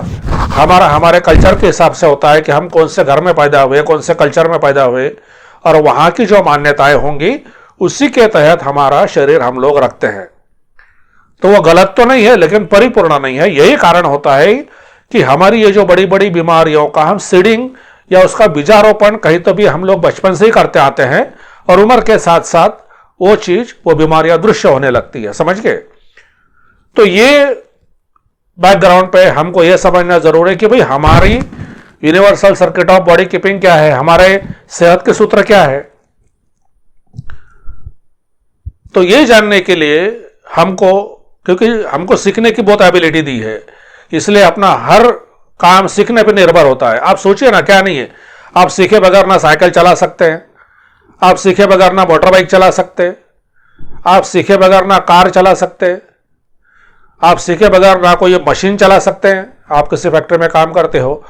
हमारे कल्चर के हिसाब से होता है कि हम कौन से घर में पैदा हुए, कौन से कल्चर में पैदा हुए, और वहां की जो मान्यताएं होंगी उसी के तहत हमारा शरीर हम लोग रखते हैं। तो वो गलत तो नहीं है, लेकिन परिपूर्ण नहीं है। यही कारण होता है कि हमारी ये जो बड़ी बड़ी बीमारियों का हम सीडिंग या उसका बीजारोपण कहीं तो भी हम लोग बचपन से ही करते आते हैं, और उम्र के साथ साथ वो चीज, वो बीमारियां दृश्य होने लगती है। समझ गए? तो ये बैकग्राउंड पे हमको यह समझना जरूरी है कि भाई हमारी universal circuit of body keeping क्या है, हमारे सेहत के सूत्र क्या है। तो ये जानने के लिए हमको, क्योंकि हमको सीखने की बहुत एबिलिटी दी है, इसलिए अपना हर काम सीखने पर निर्भर होता है। आप सोचिए ना, क्या नहीं है, आप सीखे बगैर ना साइकिल चला सकते हैं, आप सीखे बगैर ना मोटर बाइक चला सकते, आप सीखे बगैर ना कार चला सकते, आप सीखे बगैर ना कोई मशीन चला सकते हैं। आप किसी फैक्ट्री में काम करते हो,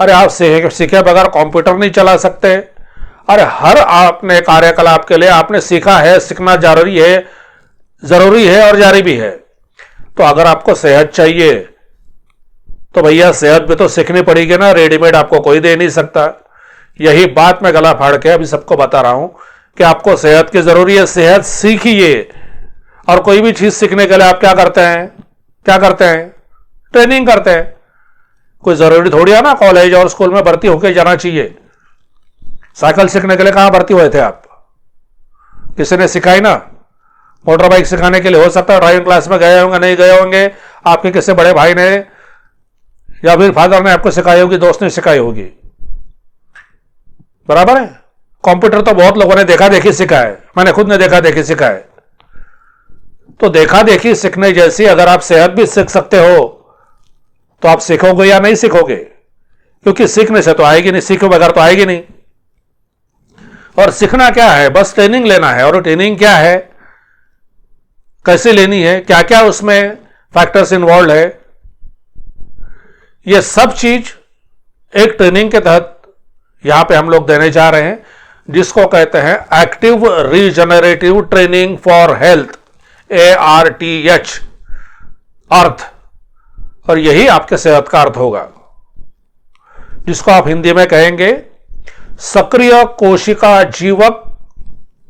अरे आप सीखे बगैर कंप्यूटर नहीं चला सकते। अरे हर आपने कार्यकलाप के लिए आपने सीखा है, सीखना जरूरी है और जारी भी है। तो अगर आपको सेहत चाहिए तो भैया सेहत भी तो सीखनी पड़ेगी ना, रेडीमेड आपको कोई दे नहीं सकता। यही बात मैं गला फाड़ के अभी सबको बता रहा हूं कि आपको सेहत की जरूरी है, सेहत सीखिए। और कोई भी चीज सीखने के लिए आप क्या करते हैं? ट्रेनिंग करते हैं। कोई जरूरी थोड़ी है ना कॉलेज और स्कूल में भर्ती होकर जाना चाहिए। साइकिल सीखने के लिए कहां भर्ती हुए थे आप? किसी ने सिखाई ना। मोटर बाइक सिखाने के लिए हो सकता है ड्राइविंग क्लास में गए होंगे, नहीं गए होंगे, आपके किसी बड़े भाई ने या फिर फादर ने आपको सिखाई होगी, दोस्त ने सिखाई होगी, बराबर है। कंप्यूटर तो बहुत लोगों ने देखा देखी सीखा है, मैंने खुद ने देखा देखी सीखा है। तो देखा देखी सीखने जैसी अगर आप सेहत भी सीख सकते हो तो आप सीखोगे या नहीं सीखोगे? क्योंकि सीखने से तो आएगी नहीं, सीखे बगैर तो आएगी नहीं। और सीखना क्या है? बस ट्रेनिंग लेना है। और ट्रेनिंग क्या है, कैसे लेनी है, क्या क्या उसमें फैक्टर्स इन्वॉल्व है, ये सब चीज एक ट्रेनिंग के तहत यहां पे हम लोग देने जा रहे हैं, जिसको कहते हैं active regenerative training for health, ARTH, अर्थ। और यही आपके सेहत का अर्थ होगा, जिसको आप हिंदी में कहेंगे सक्रिय कोशिका जीवक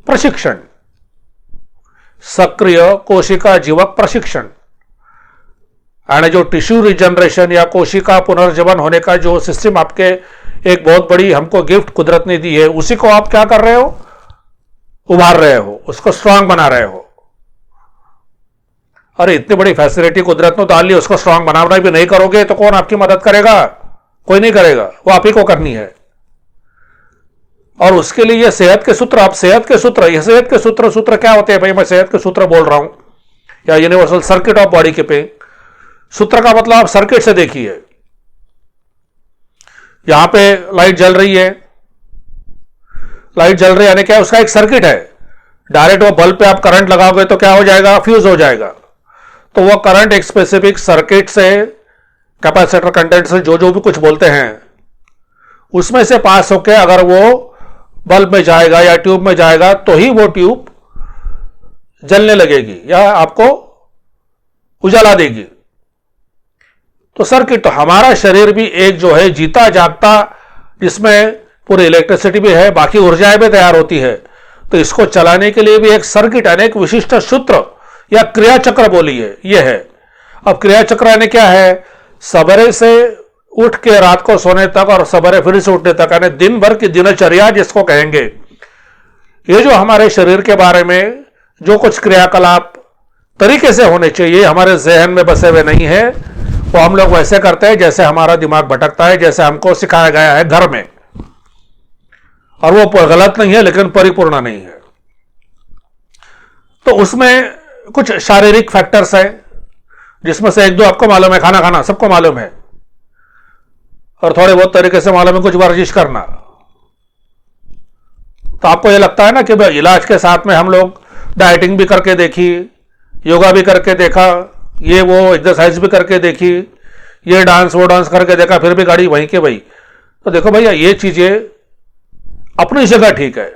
प्रशिक्षण। सक्रिय कोशिका जीवक प्रशिक्षण। यानी जो टिश्यू रिजनरेशन या कोशिका पुनर्जीवन होने का जो सिस्टम आपके एक बहुत बड़ी हमको गिफ्ट कुदरत ने दी है, उसी को आप क्या कर रहे हो, उभार रहे हो, उसको स्ट्रांग बना रहे हो। अरे इतनी बड़ी फैसिलिटी कुदरत ने डाल ली, उसको स्ट्रांग बनाना भी नहीं करोगे तो कौन आपकी मदद करेगा? कोई नहीं करेगा, वो आप ही को करनी है। और उसके लिए ये सेहत के सूत्र, आप सेहत के सूत्र, ये सेहत के सूत्र क्या होते हैं भाई? मैं सेहत के सूत्र बोल रहा हूं, या universal circuit of body keeping. सूत्र का मतलब आप सर्किट से देखिए, यहां पे लाइट जल रही है, लाइट जल रही है यानी क्या, उसका एक सर्किट है। डायरेक्ट वो बल्ब पे आप करंट लगाओगे तो क्या हो जाएगा? फ्यूज हो जाएगा। तो वो करंट एक स्पेसिफिक सर्किट से, कैपेसिटर कंटेंट से, जो जो भी कुछ बोलते हैं, उसमें से पास होकर अगर वो बल्ब में जाएगा या ट्यूब में जाएगा तो ही वो ट्यूब जलने लगेगी या आपको उजाला देगी। तो सर्किट, तो हमारा शरीर भी एक जो है जीता जागता, जिसमें पूरी इलेक्ट्रिसिटी भी है, बाकी ऊर्जाएं भी तैयार होती है। तो इसको चलाने के लिए भी एक सर्किट यानी एक विशिष्ट सूत्र या क्रिया चक्र बोलिए, यह है। अब क्रिया चक्र यानी क्या है? सवेरे से उठ के रात को सोने तक और सवेरे फिर से उठने तक, यानी दिन भर की दिनचर्या जिसको कहेंगे। ये जो हमारे शरीर के बारे में जो कुछ क्रियाकलाप तरीके से होने चाहिए, हमारे जहन में बसे हुए नहीं है। वो हम लोग वैसे करते हैं जैसे हमारा दिमाग भटकता है, जैसे हमको सिखाया गया है घर में। और वो गलत नहीं है लेकिन परिपूर्ण नहीं है। तो उसमें कुछ शारीरिक फैक्टर्स हैं, जिसमें से एक दो आपको मालूम है, खाना खाना सबको मालूम है, और थोड़े बहुत तरीके से मालूम है कुछ वर्जिश करना। तो आपको यह लगता है ना कि भाई इलाज के साथ में हम लोग डाइटिंग भी करके देखी, योगा भी करके देखा, ये वो एक्सरसाइज भी करके देखी, ये डांस वो डांस करके देखा, फिर भी गाड़ी वहीं के वही। तो देखो भैया, ये चीजें अपनी जगह ठीक है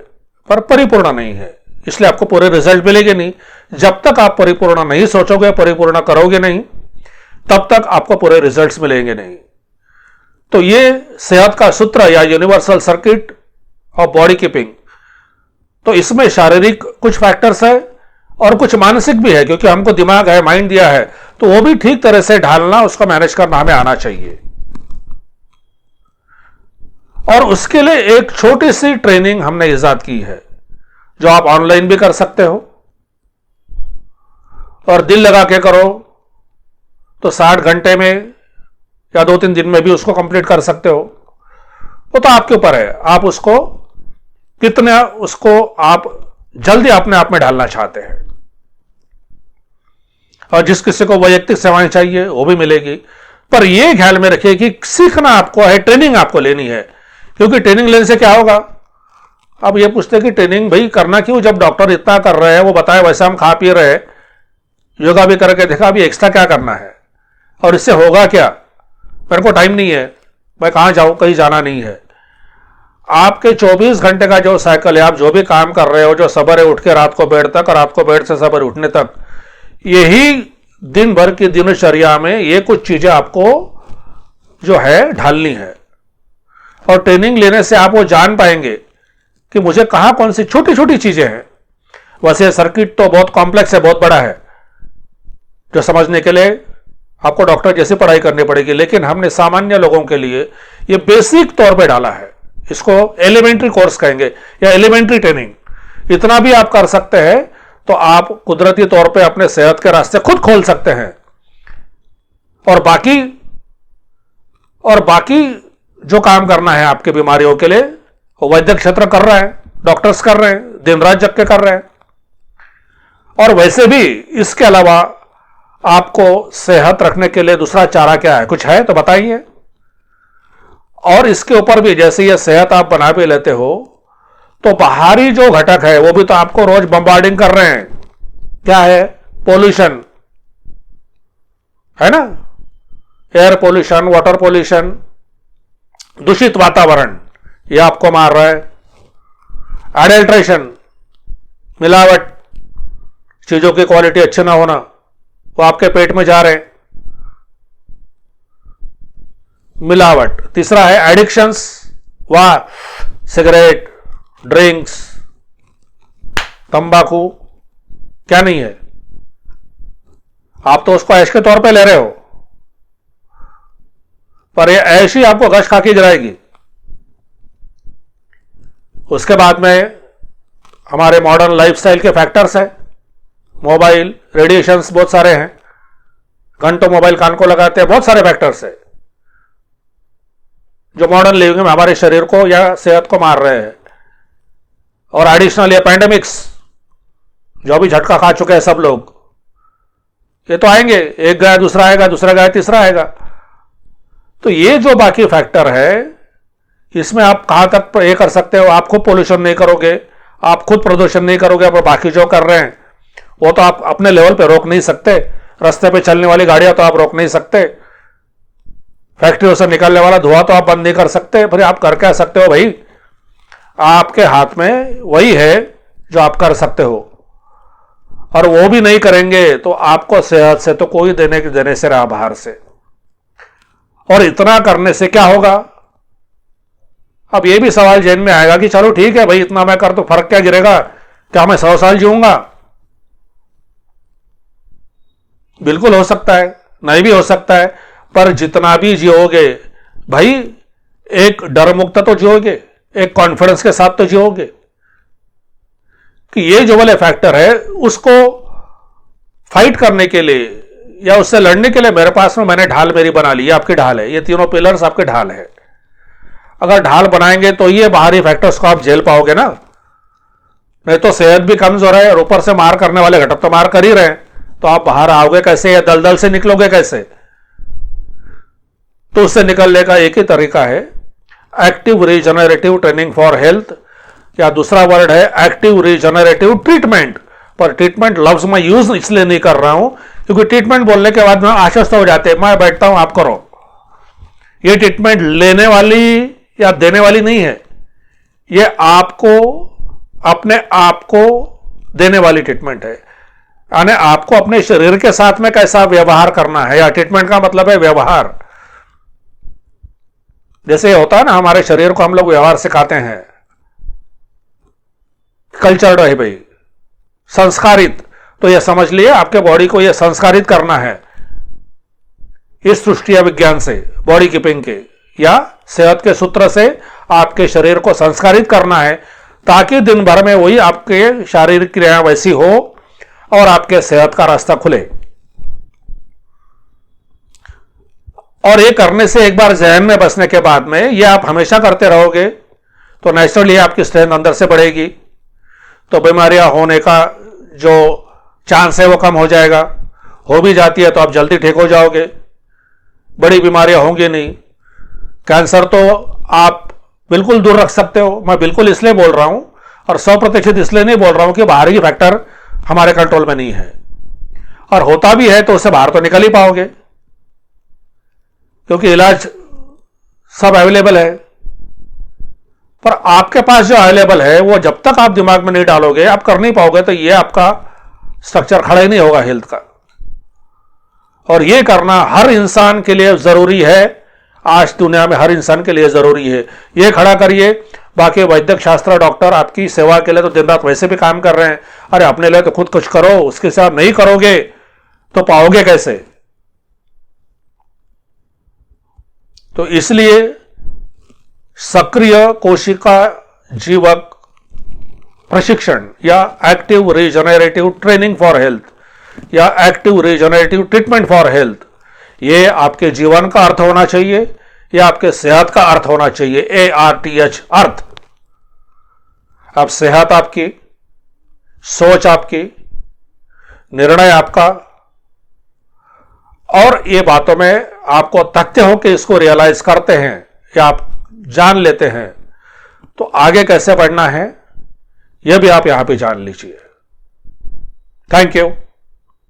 पर परिपूर्ण नहीं है, इसलिए आपको पूरे रिजल्ट मिलेंगे नहीं। जब तक आप परिपूर्ण नहीं सोचोगे, परिपूर्ण करोगे नहीं, तब तक आपको पूरे रिजल्ट्स मिलेंगे नहीं। तो ये सेहत का सूत्र या universal circuit of body keeping, तो इसमें शारीरिक कुछ फैक्टर्स है और कुछ मानसिक भी है, क्योंकि हमको दिमाग है, माइंड दिया है, तो वो भी ठीक तरह से ढालना, उसको मैनेज करना हमें आना चाहिए। और उसके लिए एक छोटी सी ट्रेनिंग हमने इजाद की है, जो आप ऑनलाइन भी कर सकते हो और दिल लगा के करो तो 60 घंटे में या 2-3 दिन में भी उसको कंप्लीट कर सकते हो। वो तो आपके ऊपर है, आप उसको कितना, उसको आप जल्दी अपने आप में डालना चाहते हैं। और जिस किसी को वैयक्तिक सेवाएं चाहिए वो भी मिलेगी, पर यह ख्याल में रखिए कि सीखना आपको है, ट्रेनिंग आपको लेनी है। क्योंकि ट्रेनिंग लेने से क्या होगा? अब ये पूछते कि ट्रेनिंग भाई करना क्यों, जब डॉक्टर इतना कर रहे हैं, वो बताए वैसे हम खा पी रहे हैं, योगा भी करके देखा, अभी एक्स्ट्रा क्या करना है और इससे होगा क्या? मेरे को टाइम नहीं है, मैं कहां जाऊं, कहीं जाना नहीं है। आपके 24 घंटे का जो साइकिल है, आप जो भी काम कर रहे हो, जो सवेरे उठ के रात को बेड तक और रात को बेड से सवेरे उठने तक, यही दिन भर की दिनचर्या में ये कुछ चीजें आपको जो है ढालनी है। और ट्रेनिंग लेने से आप वो जान पाएंगे कि मुझे कहां कौन सी छोटी छोटी चीजें हैं। वैसे सर्किट तो बहुत कॉम्प्लेक्स है, बहुत बड़ा है, जो समझने के लिए आपको डॉक्टर जैसी पढ़ाई करनी पड़ेगी, लेकिन हमने सामान्य लोगों के लिए ये बेसिक तौर पे डाला है। इसको एलिमेंट्री कोर्स कहेंगे या एलिमेंट्री ट्रेनिंग। इतना भी आप कर सकते हैं तो आप कुदरती तौर पे अपने सेहत के रास्ते खुद खोल सकते हैं। और बाकी जो काम करना है आपकी बीमारियों के लिए, वो वैद्य क्षेत्र कर रहा है, डॉक्टर्स कर रहे हैं, दिन रात जग के कर रहे हैं। और वैसे भी इसके अलावा आपको सेहत रखने के लिए दूसरा चारा क्या है, कुछ है तो बताइए। और इसके ऊपर भी जैसे ये सेहत आप बना भी लेते हो, तो बाहरी जो घटक है वो भी तो आपको रोज बम्बार्डिंग कर रहे हैं। क्या है? पोल्यूशन है ना, एयर पोल्यूशन, वाटर पोल्यूशन, दूषित वातावरण, ये आपको मार रहा है। एडल्ट्रेशन, मिलावट, चीजों की क्वालिटी अच्छी ना होना, वो आपके पेट में जा रहे हैं, मिलावट। तीसरा है एडिक्शंस, वाह, सिगरेट, ड्रिंक्स, तंबाकू, क्या नहीं है? आप तो उसको ऐश के तौर पे ले रहे हो, पर ये ऐसी आपको गश खा के गिराएगी। उसके बाद में हमारे मॉडर्न लाइफस्टाइल के फैक्टर्स हैं, मोबाइल, रेडिएशंस बहुत सारे हैं, घंटों मोबाइल कान को लगाते हैं, बहुत सारे फैक्टर्स हैं जो मॉडर्न लिविंग में हमारे शरीर को या सेहत को मार रहे हैं। और एडिशनल ये पैंडेमिक्स जो अभी झटका खा चुके हैं सब लोग, ये तो आएंगे, एक गया दूसरा आएगा, दूसरा गया तीसरा आएगा। तो ये जो बाकी फैक्टर है, इसमें आप कहां तक ये कर सकते हो, आप खुद पोल्यूशन नहीं करोगे, आप खुद प्रदूषण नहीं करोगे, पर बाकी जो कर रहे हैं वो तो आप अपने लेवल पे रोक नहीं सकते। रास्ते पे चलने वाली गाड़ियां तो आप रोक नहीं सकते, फैक्ट्रियों से निकलने वाला धुआं तो आप बंद नहीं कर सकते, फिर आप कर क्या सकते हो भाई? आपके हाथ में वही है जो आप कर सकते हो, और वो भी नहीं करेंगे तो आपको सेहत से तो कोई देने से रहा बाहर से। और इतना करने से क्या होगा? अब ये भी सवाल जहन में आएगा कि चलो ठीक है भाई, इतना मैं कर तो फर्क क्या गिरेगा, क्या मैं 100 साल जीऊंगा? बिल्कुल हो सकता है, नहीं भी हो सकता है, पर जितना भी जियोगे भाई, एक डर मुक्त तो जियोगे, एक कॉन्फिडेंस के साथ तो जियोगे कि ये जो वाले फैक्टर है उसको फाइट करने के लिए या उससे लड़ने के लिए मेरे पास में मैंने ढाल मेरी बना ली। आपकी ढाल है, ये तीनों पिलर्स आपके ढाल है। अगर ढाल बनाएंगे तो ये बाहरी फैक्टर्स को आप झेल पाओगे ना, नहीं तो सेहत भी कमजोर है और ऊपर से मार करने वाले घटक तो मार कर ही रहे हैं, तो आप बाहर आओगे कैसे या दलदल से निकलोगे कैसे? तो उससे निकलने का एक ही तरीका है, active regenerative training for health, या दूसरा वर्ड है एक्टिव रीजनरेटिव ट्रीटमेंट। पर ट्रीटमेंट लफ्ज मैं यूज इसलिए नहीं कर रहा हूं क्योंकि ट्रीटमेंट बोलने के बाद में आश्वस्त हो जाते हैं, मैं बैठता हूं आप करो। ये ट्रीटमेंट लेने वाली या देने वाली नहीं है, ये आपको अपने आप को देने वाली ट्रीटमेंट है। यानी आपको अपने शरीर के साथ में कैसा व्यवहार करना है, या ट्रीटमेंट का मतलब है व्यवहार। जैसे होता है ना, हमारे शरीर को हम लोग व्यवहार सिखाते हैं, कल्चर्ड है भाई, संस्कारित। तो यह समझ लिए आपके बॉडी को यह संस्कारित करना है इस सृष्टि या विज्ञान से, बॉडी कीपिंग के या सेहत के सूत्र से आपके शरीर को संस्कारित करना है, ताकि दिन भर में वही आपके शारीरिक क्रिया वैसी हो और आपके सेहत का रास्ता खुले। और ये करने से एक बार जहन में बसने के बाद में ये आप हमेशा करते रहोगे तो नेचुरली आपकी स्ट्रेंथ अंदर से बढ़ेगी, तो बीमारियां होने का जो चांस है वो कम हो जाएगा। हो भी जाती है तो आप जल्दी ठीक हो जाओगे, बड़ी बीमारियां होंगी नहीं। कैंसर तो आप बिल्कुल दूर रख सकते हो, मैं बिल्कुल इसलिए बोल रहा हूं, और 100% इसलिए नहीं बोल रहा हूं कि बाहरी फैक्टर हमारे कंट्रोल में नहीं है, और होता भी है तो उससे बाहर तो निकल ही पाओगे क्योंकि इलाज सब अवेलेबल है। पर आपके पास जो अवेलेबल है वो जब तक आप दिमाग में नहीं डालोगे आप कर नहीं पाओगे, तो ये आपका स्ट्रक्चर खड़ा ही नहीं होगा हेल्थ का। और ये करना हर इंसान के लिए जरूरी है, आज दुनिया में हर इंसान के लिए जरूरी है। ये खड़ा करिए। बाकी वैद्यक शास्त्र डॉक्टर आपकी सेवा के लिए तो दिन रात वैसे भी काम कर रहे हैं, अरे अपने लिए तो खुद कुछ करो, उसके साथ नहीं करोगे तो पाओगे कैसे? तो इसलिए सक्रिय कोशिका जीवक प्रशिक्षण या active regenerative training for health या active regenerative treatment for health, ये आपके जीवन का अर्थ होना चाहिए, या आपके सेहत का अर्थ होना चाहिए। ARTH, अर्थ। अब सेहत आपकी, सोच आपकी, निर्णय आपका, और ये बातों में आपको तथ्य हो कि इसको रियलाइज करते हैं या आप जान लेते हैं, तो आगे कैसे बढ़ना है यह भी आप यहां पे जान लीजिए। Thank you.